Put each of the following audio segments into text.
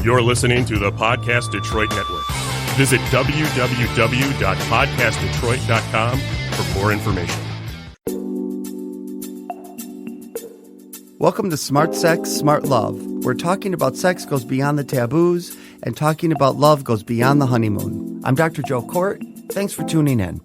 You're listening to the Podcast Detroit Network. Visit www.podcastdetroit.com for more information. Welcome to Smart Sex, Smart Love, where talking about sex goes beyond the taboos and talking about love goes beyond the honeymoon. I'm Dr. Joe Kort. Thanks for tuning in.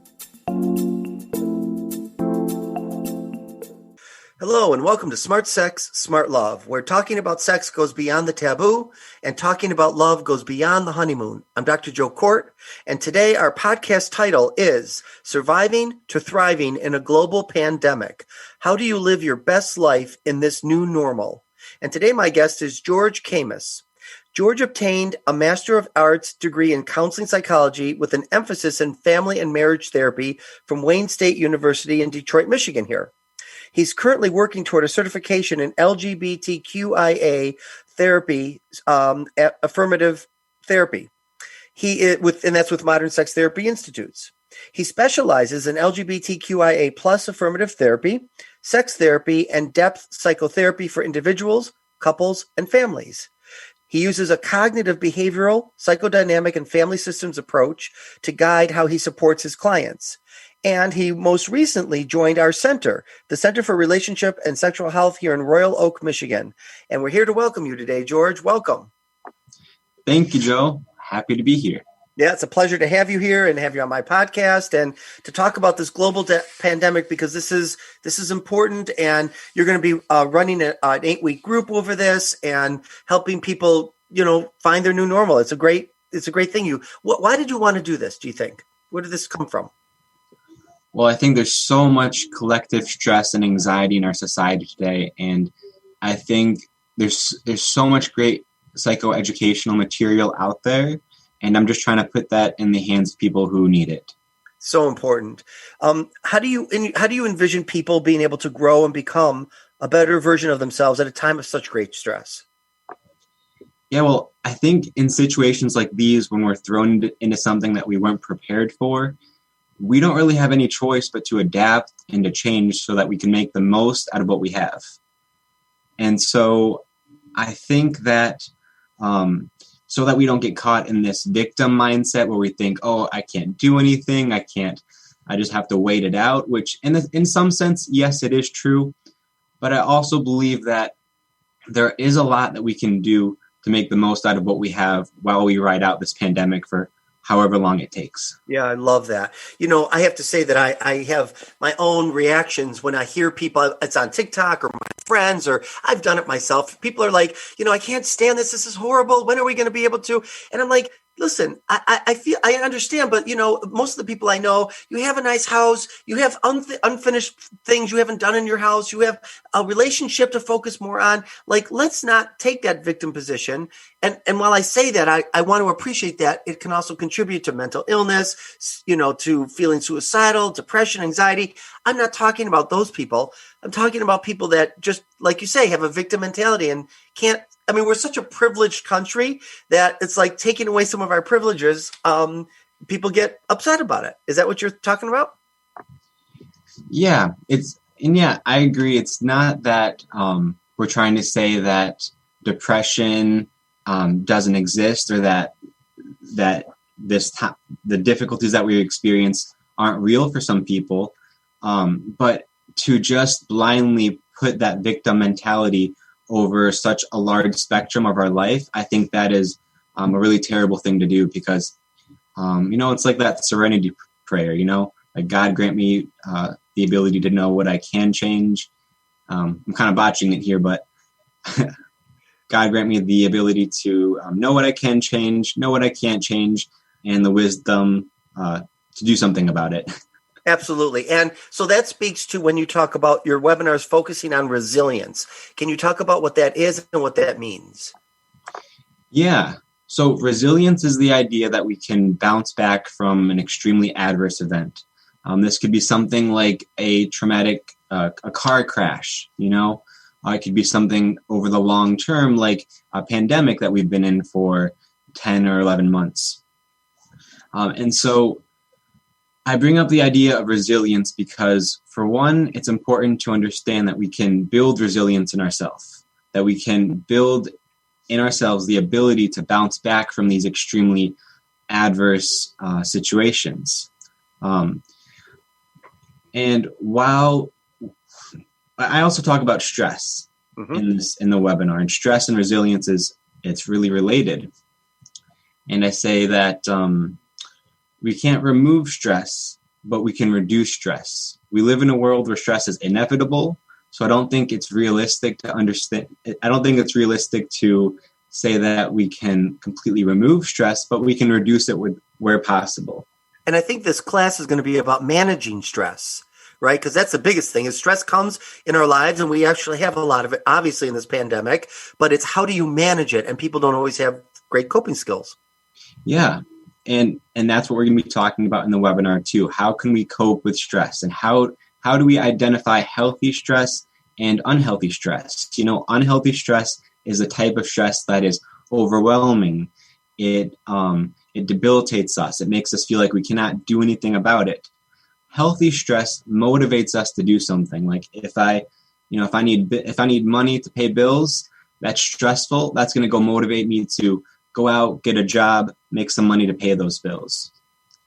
Hello, and welcome to Smart Sex, Smart Love, where talking about sex goes beyond the taboo and talking about love goes beyond the honeymoon. I'm Dr. Joe Kort, and today our podcast title is Surviving to Thriving in a Global Pandemic. How do you live your best life in this new normal? And today my guest is George Camus. George obtained a Master of Arts degree in counseling psychology with an emphasis in family and marriage therapy from Wayne State University in Detroit, Michigan here. He's currently working toward a certification in LGBTQIA therapy, affirmative therapy. And that's with Modern Sex Therapy Institutes. He specializes in LGBTQIA plus affirmative therapy, sex therapy, and depth psychotherapy for individuals, couples, and families. He uses a cognitive behavioral, psychodynamic, and family systems approach to guide how he supports his clients. And he most recently joined our center, the Center for Relationship and Sexual Health here in Royal Oak, Michigan. And we're here to welcome you today, George. Welcome. Thank you, Joe. Happy to be here. Yeah, it's a pleasure to have you here and have you on my podcast and to talk about this global pandemic because this is important. And you're going to be running an 8-week group over this and helping people, find their new normal. It's a great thing. Why did you want to do this? Do you think? Where did this come from? Well, I think there's so much collective stress and anxiety in our society today, and I think there's so much great psychoeducational material out there, and I'm just trying to put that in the hands of people who need it. So important. How do you envision people being able to grow and become a better version of themselves at a time of such great stress? Yeah, well, I think in situations like these, when we're thrown into something that we weren't prepared for, we don't really have any choice but to adapt and to change so that we can make the most out of what we have. And so I think that so that we don't get caught in this victim mindset where we think, oh, I can't do anything. I just have to wait it out, which in some sense, yes, it is true. But I also believe that there is a lot that we can do to make the most out of what we have while we ride out this pandemic for however long it takes. Yeah, I love that. I have to say that I have my own reactions when I hear people, it's on TikTok or my friends, or I've done it myself. People are like, I can't stand this. This is horrible. When are we going to be able to? And I'm like, listen, I understand, but most of the people I know, you have a nice house, you have unfinished things you haven't done in your house, you have a relationship to focus more on. Like, let's not take that victim position. And while I say that, I want to appreciate that it can also contribute to mental illness, to feeling suicidal, depression, anxiety. I'm not talking about those people. I'm talking about people that just, like you say, have a victim mentality and can't. I mean, we're such a privileged country that it's like taking away some of our privileges. People get upset about it. Is that what you're talking about? Yeah, I agree. It's not that we're trying to say that depression doesn't exist or that the difficulties that we experience aren't real for some people. But to just blindly put that victim mentality over such a large spectrum of our life, I think that is a really terrible thing to do because, it's like that serenity prayer, like God grant me the ability to know what I can change. I'm kind of botching it here, but God grant me the ability to know what I can change, know what I can't change, and the wisdom to do something about it. Absolutely. And so that speaks to when you talk about your webinars focusing on resilience. Can you talk about what that is and what that means? Yeah. So resilience is the idea that we can bounce back from an extremely adverse event. This could be something like a traumatic, a car crash, it could be something over the long term, like a pandemic that we've been in for 10 or 11 months. And so I bring up the idea of resilience because, for one, it's important to understand that we can build resilience in ourselves, that we can build in ourselves the ability to bounce back from these extremely adverse situations. And while I also talk about stress in the webinar, and stress and resilience it's really related. And I say that we can't remove stress, but we can reduce stress. We live in a world where stress is inevitable, so I don't think it's realistic to understand. I don't think it's realistic to say that we can completely remove stress, but we can reduce it where possible. And I think this class is going to be about managing stress, right? Because that's the biggest thing is stress comes in our lives, and we actually have a lot of it, obviously, in this pandemic, but it's how do you manage it? And people don't always have great coping skills. Yeah. And that's what we're going to be talking about in the webinar too. How can we cope with stress, and how do we identify healthy stress and unhealthy stress? Unhealthy stress is a type of stress that is overwhelming. It debilitates us. It makes us feel like we cannot do anything about it. Healthy stress motivates us to do something. Like if I need money to pay bills, that's stressful. That's going to go motivate me to go out, get a job, make some money to pay those bills.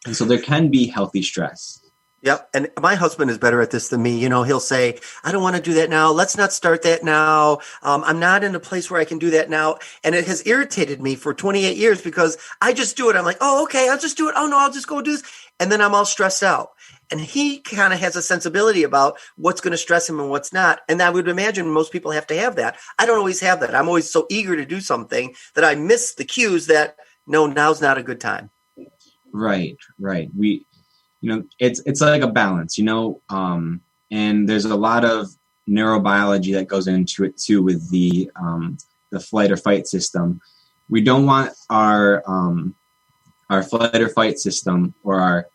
And so there can be healthy stress. Yep. And my husband is better at this than me. He'll say, I don't want to do that now. Let's not start that now. I'm not in a place where I can do that now. And it has irritated me for 28 years because I just do it. I'm like, oh, okay, I'll just do it. Oh, no, I'll just go do this. And then I'm all stressed out. And he kind of has a sensibility about what's going to stress him and what's not. And I would imagine most people have to have that. I don't always have that. I'm always so eager to do something that I miss the cues that, no, now's not a good time. Right. It's like a balance, and there's a lot of neurobiology that goes into it too with the flight or fight system. We don't want our flight or fight system or our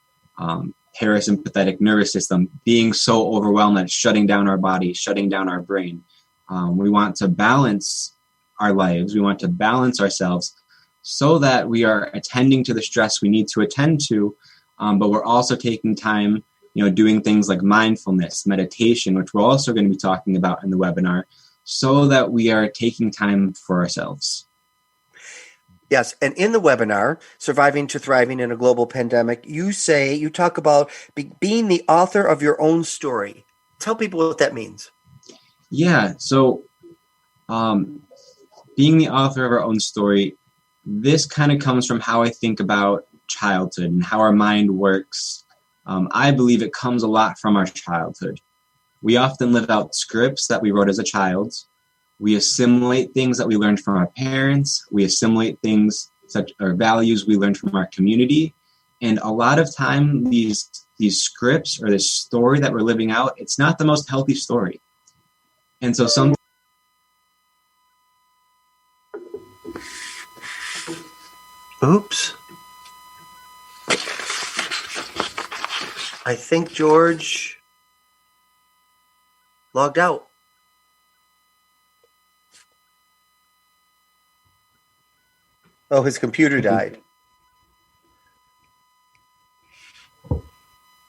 parasympathetic nervous system being so overwhelmed that it's shutting down our body, shutting down our brain. We want to balance our lives. We want to balance ourselves so that we are attending to the stress we need to attend to, but we're also taking time, doing things like mindfulness, meditation, which we're also going to be talking about in the webinar, so that we are taking time for ourselves. Yes. And in the webinar, Surviving to Thriving in a Global Pandemic, you talk about being the author of your own story. Tell people what that means. Yeah. So being the author of our own story, this kind of comes from how I think about childhood and how our mind works. I believe it comes a lot from our childhood. We often live out scripts that we wrote as a child. We assimilate things that we learned from our parents. We assimilate things such as values we learned from our community. And a lot of time, these scripts or this story that we're living out, it's not the most healthy story. And so Oops. I think George logged out. Oh, his computer died.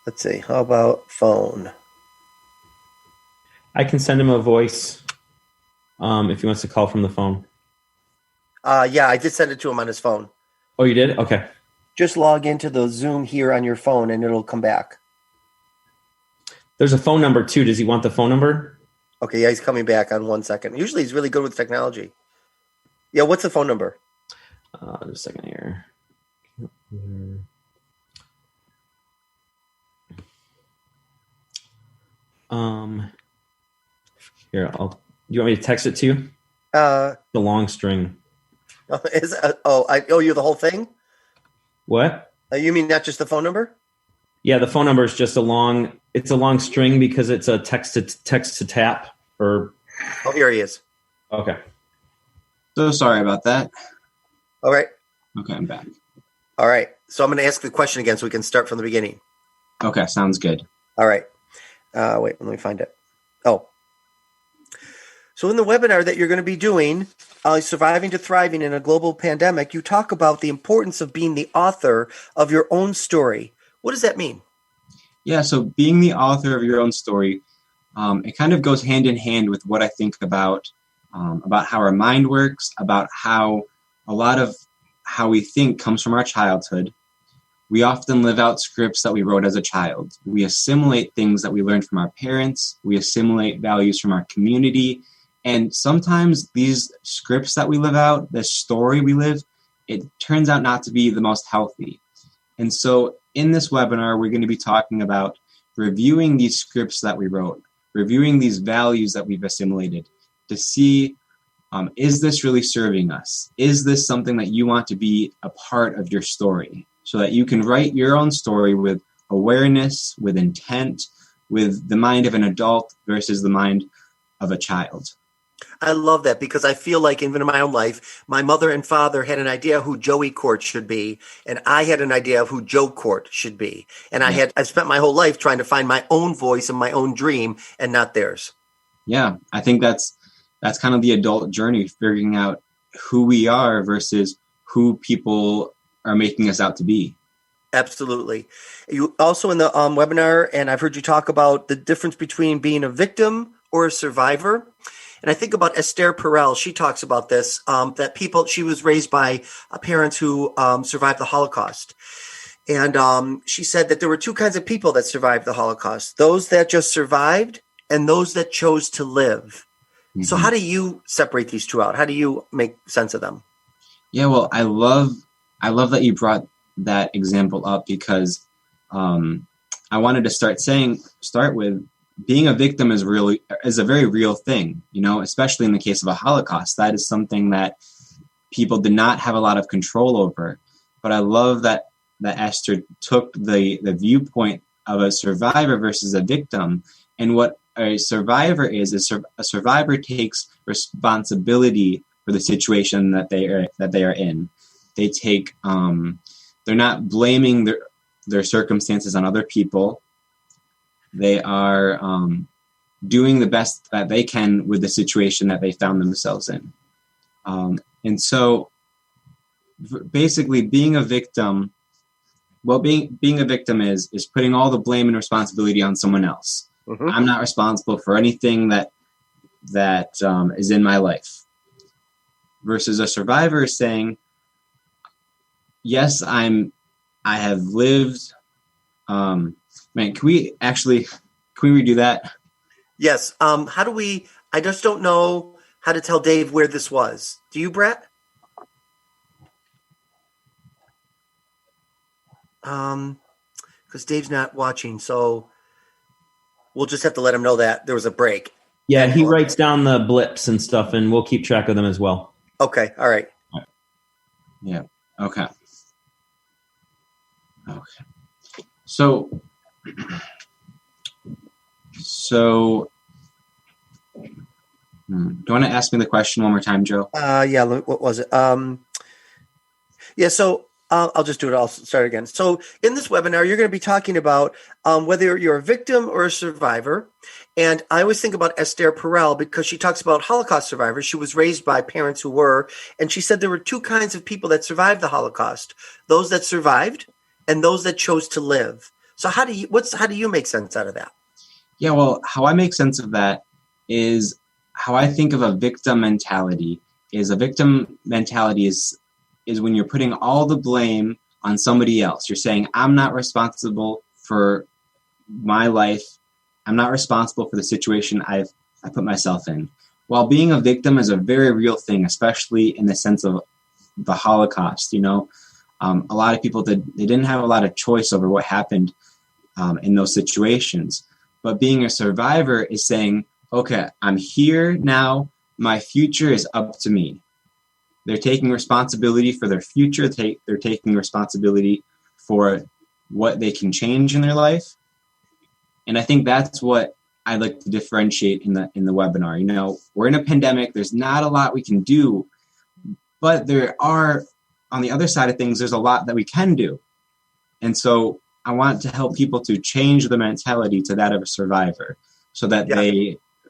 Let's see. How about phone? I can send him a voice if he wants to call from the phone. Yeah, I did send it to him on his phone. Oh, you did? Okay. Just log into the Zoom here on your phone and it'll come back. There's a phone number too. Does he want the phone number? Okay, yeah, he's coming back on 1 second. Usually he's really good with technology. Yeah, what's the phone number? Just a second here. Here, you want me to text it to you? The long string. You the whole thing? What? You mean not just the phone number? Yeah, the phone number is just a long string because it's a text to tap or. Oh, here he is. Okay. So sorry about that. All right. Okay, I'm back. All right. So I'm going to ask the question again so we can start from the beginning. Okay, sounds good. All right. Wait, let me find it. Oh. So in the webinar that you're going to be doing, Surviving to Thriving in a Global Pandemic, you talk about the importance of being the author of your own story. What does that mean? Yeah, so being the author of your own story, it kind of goes hand in hand with what I think about about how our mind works, about how a lot of how we think comes from our childhood. We often live out scripts that we wrote as a child. We assimilate things that we learned from our parents. We assimilate values from our community. And sometimes these scripts that we live out, the story we live, it turns out not to be the most healthy. And so in this webinar, we're going to be talking about reviewing these scripts that we wrote, reviewing these values that we've assimilated to see, is this really serving us? Is this something that you want to be a part of your story? So that you can write your own story with awareness, with intent, with the mind of an adult versus the mind of a child. I love that because I feel like even in my own life, my mother and father had an idea who Joey Kort should be, and I had an idea of who Joe Kort should be. And I spent my whole life trying to find my own voice and my own dream and not theirs. Yeah, I think that's kind of the adult journey, figuring out who we are versus who people are making us out to be. Absolutely. You also in the webinar, and I've heard you talk about the difference between being a victim or a survivor. And I think about Esther Perel. She talks about this, she was raised by parents who survived the Holocaust. And she said that there were two kinds of people that survived the Holocaust, those that just survived and those that chose to live. Mm-hmm. So how do you separate these two out? How do you make sense of them? Yeah, well, I love that you brought that example up because I wanted to start with being a victim is a very real thing, especially in the case of a Holocaust. That is something that people did not have a lot of control over. But I love that Esther took the viewpoint of a survivor versus a victim. And what a survivor is a survivor takes responsibility for the situation that they are in. They take they're not blaming their circumstances on other people. They are doing the best that they can with the situation that they found themselves in. And so basically being a victim, being a victim is putting all the blame and responsibility on someone else. Mm-hmm. I'm not responsible for anything that is in my life. Versus a survivor is saying, yes, I have lived. Can we redo that? Yes. I just don't know how to tell Dave where this was. Do you, Brett? Because Dave's not watching, so we'll just have to let him know that there was a break. Yeah, he writes down the blips and stuff, and we'll keep track of them as well. Okay. All right. Yeah. Okay. So do you want to ask me the question one more time, Joe? Yeah. What was it? So I'll just do it. I'll start again. So in this webinar, you're going to be talking about whether you're a victim or a survivor. And I always think about Esther Perel because she talks about Holocaust survivors. She was raised by parents who were, and she said there were two kinds of people that survived the Holocaust: those that survived and those that chose to live. So how do you make sense out of that? Yeah, well, how I make sense of that is how I think of a victim mentality. A victim mentality is when you're putting all the blame on somebody else. You're saying, I'm not responsible for my life. I'm not responsible for the situation I put myself in. While being a victim is a very real thing, especially in the sense of the Holocaust. A lot of people, they didn't have a lot of choice over what happened in those situations. But being a survivor is saying, okay, I'm here now. My future is up to me. They're taking responsibility for their future. They're taking responsibility for what they can change in their life. And I think that's what I like to differentiate in the webinar. We're in a pandemic. There's not a lot we can do, but there are, on the other side of things, there's a lot that we can do. And so I want to help people to change the mentality to that of a survivor so that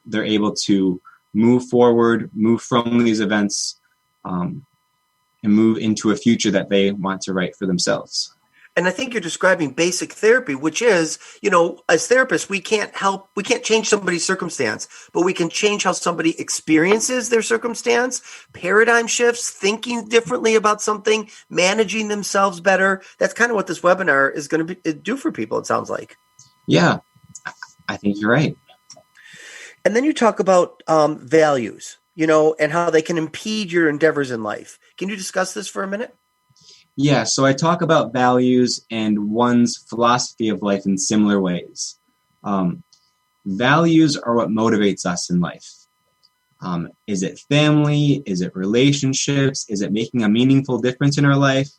they're able to move forward, move from these events, and move into a future that they want to write for themselves. And I think you're describing basic therapy, which is, as therapists, we can't change somebody's circumstance, but we can change how somebody experiences their circumstance, paradigm shifts, thinking differently about something, managing themselves better. That's kind of what this webinar is going to do for people, it sounds like. Yeah, I think you're right. And then you talk about values, and how they can impede your endeavors in life. Can you discuss this for a minute? Yeah, so I talk about values and one's philosophy of life in similar ways. Values are what motivates us in life. Is it family? Is it relationships? Is it making a meaningful difference in our life?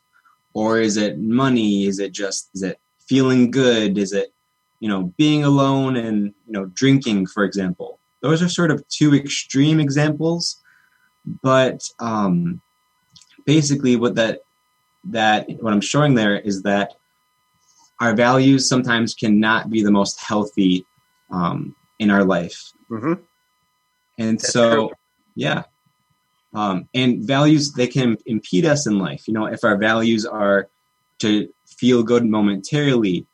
Or is it money? Is it feeling good? Is it, being alone and, drinking, for example? Those are sort of two extreme examples. But basically what what I'm showing there is that our values sometimes cannot be the most healthy in our life. Mm-hmm. And That's so, true. yeah. And values, they can impede us in life. If our values are to feel good momentarily,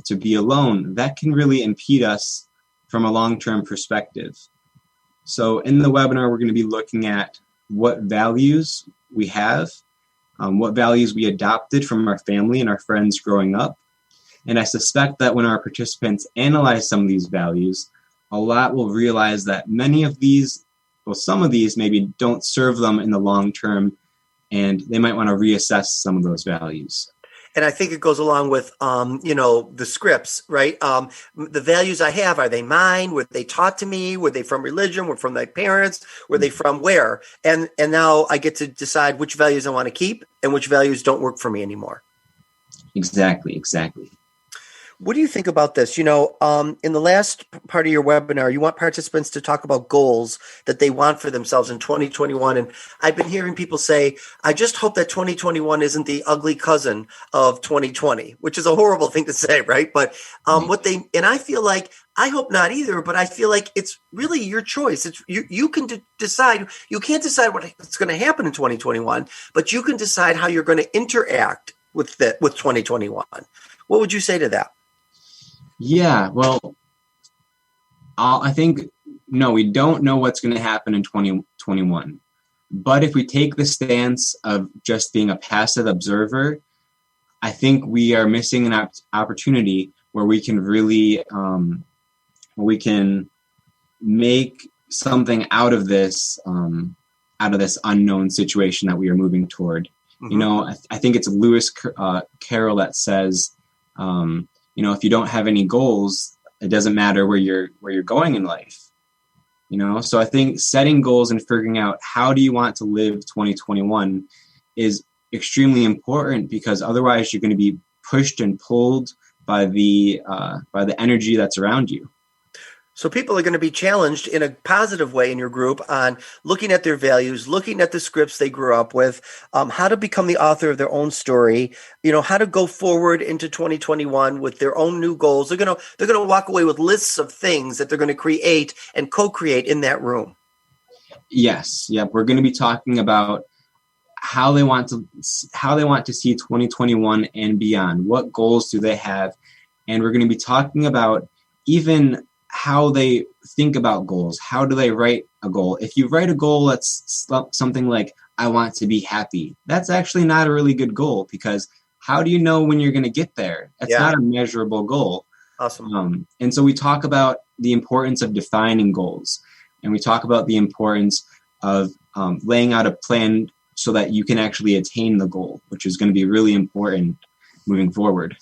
to be alone, that can really impede us from a long-term perspective. So in the webinar, we're going to be looking at what values we have, what values we adopted from our family and our friends growing up. And I suspect that when our participants analyze some of these values, a lot will realize that some of these maybe don't serve them in the long term, and they might want to reassess some of those values. And I think it goes along with, the scripts, right? The values I have, are they mine? Were they taught to me? Were they from religion? Were from my parents? Were they from where? And now I get to decide which values I want to keep and which values don't work for me anymore. Exactly. What do you think about this? In the last part of your webinar, you want participants to talk about goals that they want for themselves in 2021. And I've been hearing people say, I just hope that 2021 isn't the ugly cousin of 2020, which is a horrible thing to say, right? But I feel like, I hope not either, but I feel like it's really your choice. It's you can decide. You can't decide what's going to happen in 2021, but you can decide how you're going to interact with 2021. What would you say to that? Yeah, well, I think, no, we don't know what's going to happen in 2021. But if we take the stance of just being a passive observer, I think we are missing an opportunity where we can really, make something out of this unknown situation that we are moving toward. Mm-hmm. I think it's Lewis Carroll that says, if you don't have any goals, it doesn't matter where you're going in life. So I think setting goals and figuring out how do you want to live 2021 is extremely important, because otherwise you're going to be pushed and pulled by the energy that's around you. So people are going to be challenged in a positive way in your group on looking at their values, looking at the scripts they grew up with, how to become the author of their own story, how to go forward into 2021 with their own new goals. They're going to walk away with lists of things that they're going to create and co-create in that room. Yes. Yep. We're going to be talking about how they want to see 2021 and beyond. What goals do they have? And we're going to be talking about even how they think about goals. How do they write a goal? If you write a goal that's something like, I want to be happy, that's actually not a really good goal, because how do you know when you're going to get there? That's not a measurable goal. Awesome. And so we talk about the importance of defining goals, and we talk about the importance of laying out a plan so that you can actually attain the goal, which is going to be really important moving forward.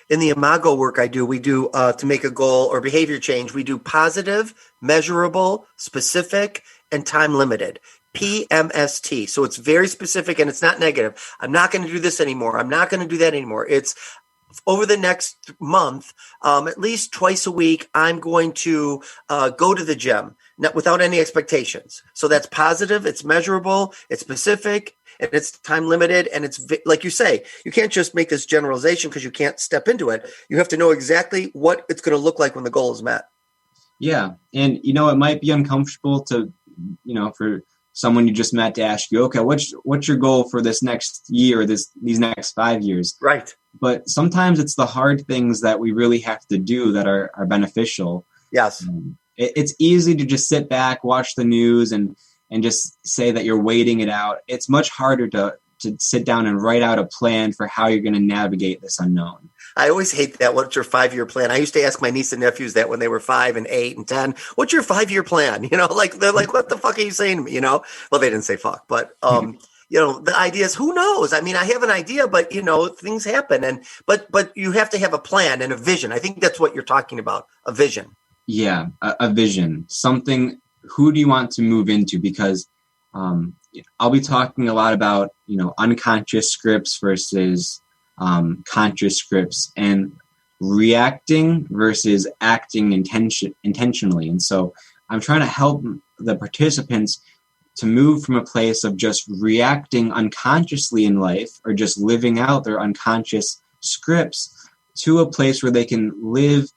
In the Imago work we do to make a goal or behavior change, we do positive, measurable, specific, and time limited. PMST. So it's very specific and it's not negative. I'm not going to do this anymore. I'm not going to do that anymore. It's over the next month, at least twice a week, I'm going to go to the gym without any expectations. So that's positive. It's measurable. It's specific. And it's time limited, and it's like you say, you can't just make this generalization because you can't step into it. You have to know exactly what it's going to look like when the goal is met. Yeah, and it might be uncomfortable to, for someone you just met to ask you, okay, what's your goal for this next year or these next 5 years? Right. but sometimes it's the hard things that we really have to do that are beneficial. Yes. It's easy to just sit back, watch the news, and just say that you're waiting it out. It's much harder to sit down and write out a plan for how you're going to navigate this unknown. I always hate that. What's your 5-year plan? I used to ask my niece and nephews that when they were 5 and 8 and 10. What's your 5-year plan? You know, like they're like, what the fuck are you saying to me? You know, well, they didn't say fuck, but you know, the idea is, who knows? I mean, I have an idea, but you know, things happen, but you have to have a plan and a vision. I think that's what you're talking about, a vision. Yeah, a vision, something. Who do you want to move into? Because I'll be talking a lot about, you know, unconscious scripts versus conscious scripts, and reacting versus acting intentionally. And so I'm trying to help the participants to move from a place of just reacting unconsciously in life or just living out their unconscious scripts to a place where they can live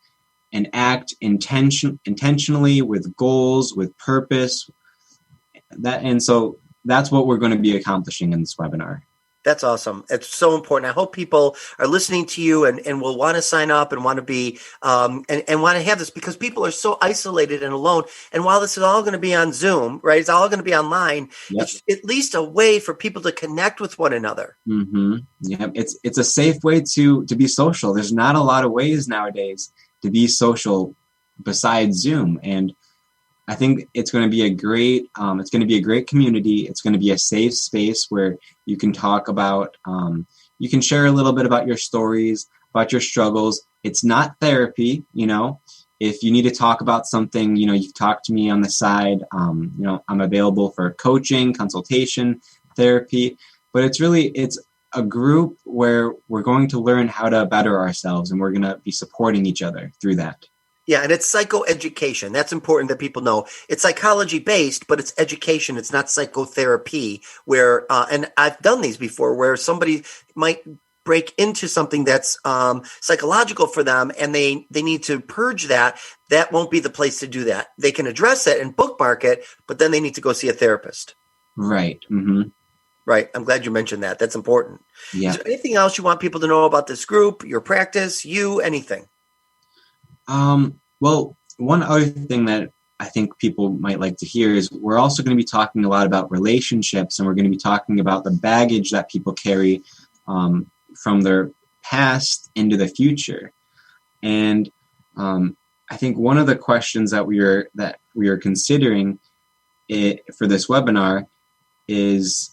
and act intentionally with goals, with purpose. And so that's what we're going to be accomplishing in this webinar. That's awesome. It's so important. I hope people are listening to you and will want to sign up and want to be and want to have this, because people are so isolated and alone. And while this is all going to be on Zoom, right? It's all going to be online. Yep. It's at least a way for people to connect with one another. Mm-hmm. Yeah, it's a safe way to be social. There's not a lot of ways nowadays to be social besides Zoom, and I think it's going to be a great community. It's going to be a safe space where you can talk about, you can share a little bit about your stories, about your struggles. It's not therapy, you know. If you need to talk about something, you know, you can talk to me on the side. You know, I'm available for coaching, consultation, therapy. But it's a group where we're going to learn how to better ourselves, and we're going to be supporting each other through that. Yeah, and it's psychoeducation. That's important that people know. It's psychology-based, but it's education. It's not psychotherapy, where and I've done these before, where somebody might break into something that's psychological for them, and they need to purge that. That won't be the place to do that. They can address it and bookmark it, but then they need to go see a therapist. Right. Mm-hmm. Right. I'm glad you mentioned that. That's important. Yeah. Is there anything else you want people to know about this group, your practice, you, anything? Well, one other thing that I think people might like to hear is we're also going to be talking a lot about relationships, and we're going to be talking about the baggage that people carry from their past into the future. And I think one of the questions that we are considering for this webinar is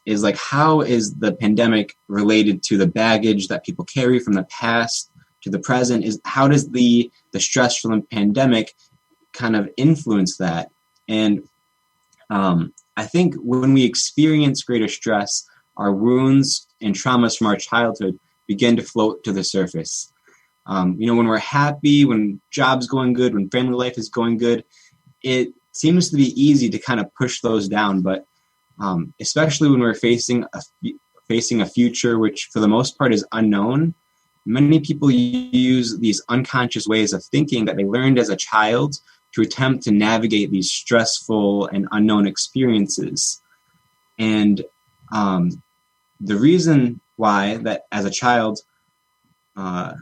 like, how is the pandemic related to the baggage that people carry from the past to the present? Is how does the stress from the pandemic kind of influence that? And I think when we experience greater stress, our wounds and traumas from our childhood begin to float to the surface. You know, when we're happy, when job's going good, when family life is going good, it seems to be easy to kind of push those down. But especially when we're facing a future which for the most part is unknown, many people use these unconscious ways of thinking that they learned as a child to attempt to navigate these stressful and unknown experiences. And the reason why that as a child, when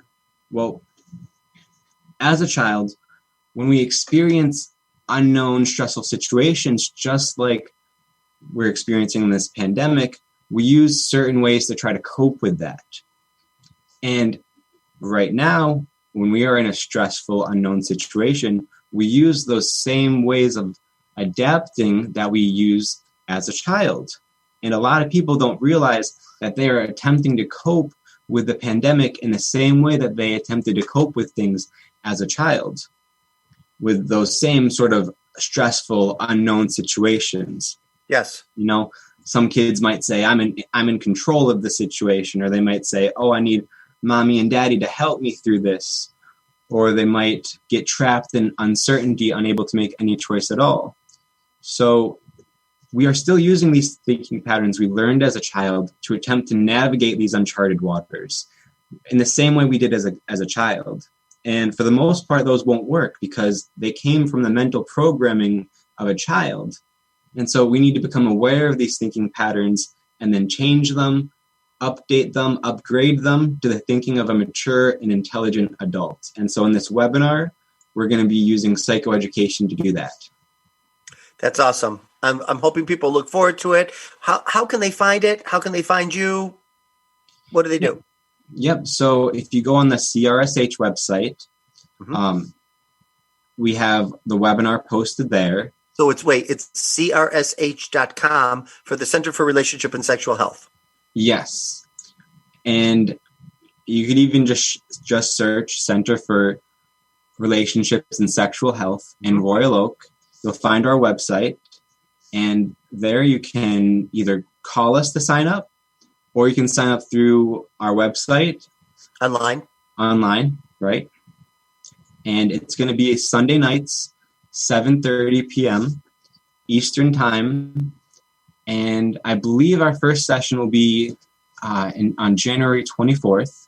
we experience unknown stressful situations, just like we're experiencing in this pandemic, we use certain ways to try to cope with that. And right now, when we are in a stressful, unknown situation, we use those same ways of adapting that we use as a child. And a lot of people don't realize that they are attempting to cope with the pandemic in the same way that they attempted to cope with things as a child, with those same sort of stressful, unknown situations. Yes. You know, some kids might say, I'm in control of the situation, or they might say, oh, I need mommy and daddy to help me through this. Or they might get trapped in uncertainty, unable to make any choice at all. So we are still using these thinking patterns we learned as a child to attempt to navigate these uncharted waters in the same way we did as a child. And for the most part, those won't work because they came from the mental programming of a child. And so we need to become aware of these thinking patterns and then change them, update them, upgrade them to the thinking of a mature and intelligent adult. And so in this webinar, we're going to be using psychoeducation to do that. That's awesome. I'm hoping people look forward to it. How can they find it? How can they find you? What do they do? Yep. So if you go on the CRSH website, we have the webinar posted there. So it's crsh.com for the Center for Relationship and Sexual Health. Yes. And you could even just search Center for Relationships and Sexual Health in Royal Oak. You'll find our website, and there you can either call us to sign up, or you can sign up through our website. Online, right? And it's going to be Sunday nights, 7:30 p.m. Eastern Time. And I believe our first session will be on January 24th.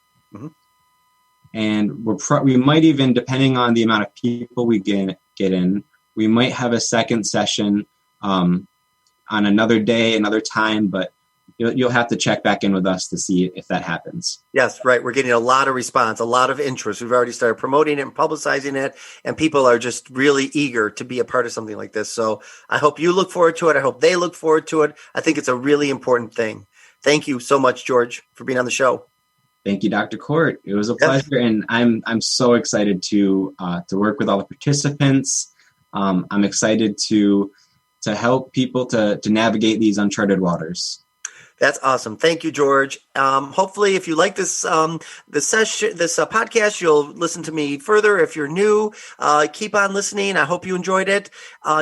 And we might even, depending on the amount of people we get in, we might have a second session on another day, another time, but you'll have to check back in with us to see if that happens. Yes, right. We're getting a lot of response, a lot of interest. We've already started promoting it and publicizing it, and people are just really eager to be a part of something like this. So I hope you look forward to it. I hope they look forward to it. I think it's a really important thing. Thank you so much, George, for being on the show. Thank you, Dr. Kort. It was a pleasure, and I'm so excited to work with all the participants. I'm excited to help people to navigate these uncharted waters. That's awesome. Thank you, George. Hopefully, if you like this podcast, you'll listen to me further. If you're new, keep on listening. I hope you enjoyed it.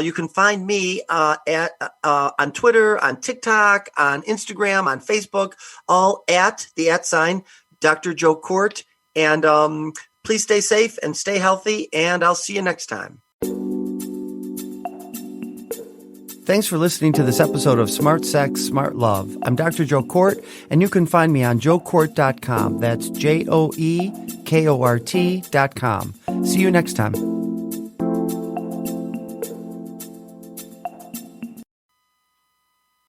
You can find me on Twitter, on TikTok, on Instagram, on Facebook, all at the @ Dr. Joe Kort. And please stay safe and stay healthy. And I'll see you next time. Thanks for listening to this episode of Smart Sex, Smart Love. I'm Dr. Joe Kort, and you can find me on joekort.com. That's JOEKORT.com. See you next time.